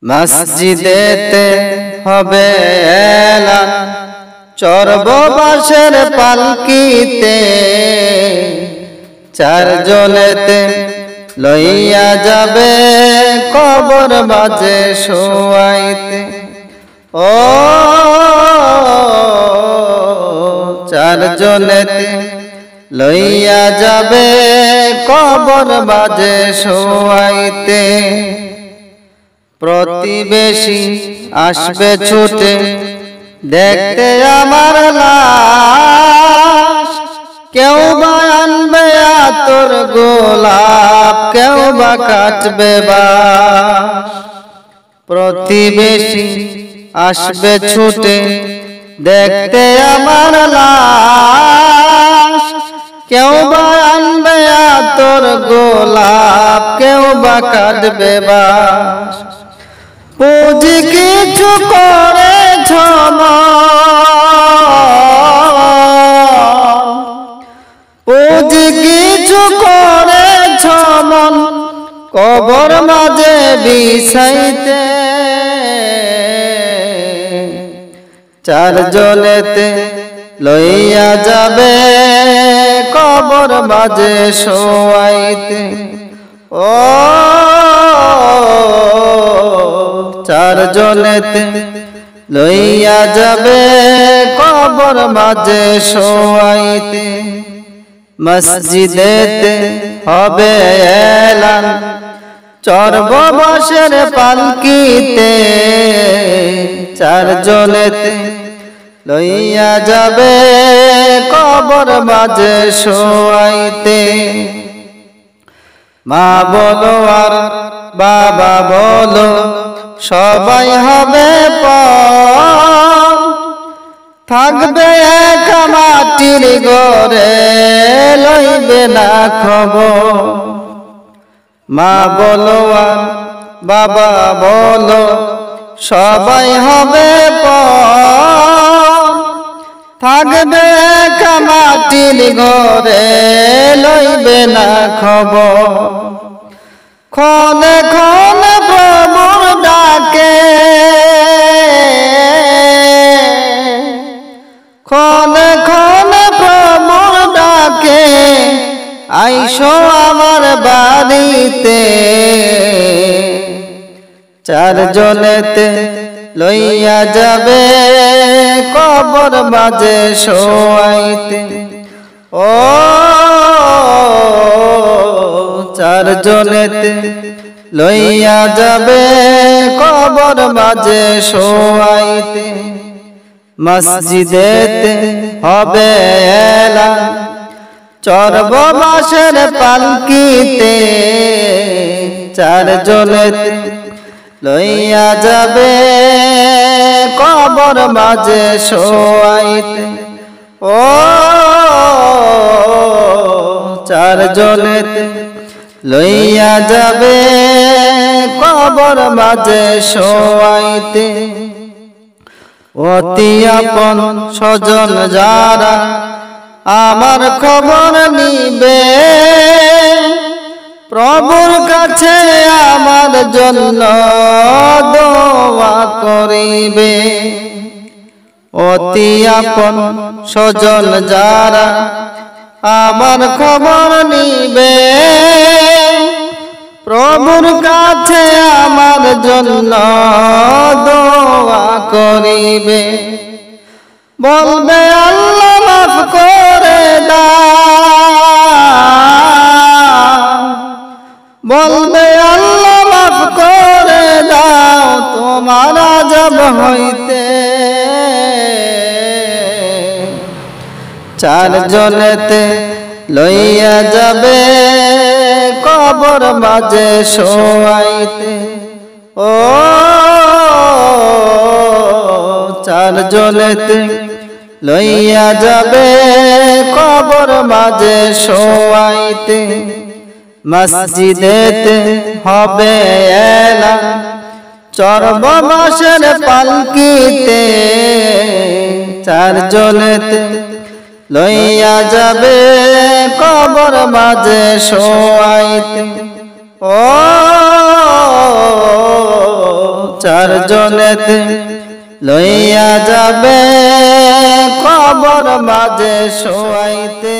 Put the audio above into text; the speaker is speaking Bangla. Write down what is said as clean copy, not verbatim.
মসজিদেতে হবে এলান, চড়ব বাঁশের পালকিতে, চারজনেতে লইয়া যাবে কবর মাঝে শোয়াইতে। ও চারজনেতে লইয়া যাবে কবর মাঝে শোয়াইতে। প্রতিবেশী আসবে ছুটে দেখতে আমার লাশ, কেউ বা আনবে আতর গোলাপ, কেউ বা কাটবে বাঁশ। প্রতিবেশী আসবে ছুটে দেখতে আমার লাশ, কেউ বা আনবে আতর গোলাপ, কেউ বা কাটবে বাঁশ। পুঁজি কিছু করেছ পুঁজি কিছু করেছ মন, কবর মাঝে বিছাইতে। চারজনেতে লইয়া যাবে কবর মাঝে শোয়াইতে। ও চারজনেতে লইয়া যাবে কবর মাঝে শোয়াইতে। মসজিদেতে হবে এলান, চড়ব বাঁশের পালকিতে, চারজনেতে লইয়া যাবে কবর মাঝে শোয়াইতে। মা বলো আর বাবা বলো সবাই হবে পর, থাকবে একা মাটির ঘরে, লইবে না খবর। মা বলো আর বাবা বলো সবাই হবে পর, থাকবে একা মাটির ঘরে, লইবে না খবর। ক্ষণে ক্ষণে প্রভুর ডাকে, ক্ষণে ক্ষণে প্রভুর ডাকে, আইসো আমার বাড়িতে। চারজনেতে লইয়া যাবে কবর মাঝে শোয়াইতে। ও চারজনেতে লইয়া যাবে কবর মাঝে শোয়াইতে। মসজিদেতে হবে এলান, চড়ব বাঁশের পালকিতে, চারজনেতে লইয়া যাবে কবর মাঝে শোয়াইতে। ও চারজনেতে লইয়া যাবে কবর মাঝে শোয়াইতে। অতি আপন স্বজন যারা আমার খবর নিবে, প্রভুর কাছে আমার জন্য দোয়া করিবে। অতি আপন স্বজন যারা আমার খবর নিবে, প্রভুর কাছে আমার জন্য দোয়া করিবে। বলবে আল্লাহ মাফ করে দাও, বলবে আল্লাহ মাফ করে দাও তোমার আযাব হইতে। চারজনেতে লইয়া যাবে কবর মাঝে শোয়াইতে। ও চারজনেতে লইয়া যাবে কবর মাঝে শোয়াইতে। মসজিদেতে হবে এলান, চড়ব বাঁশের পালকিতে, চারজনেতে লইয়া যাবে কবর মাঝে শোয়াইতে। ও চারজনেতে লইয়া যাবে কবর মাঝে শোয়াইতে।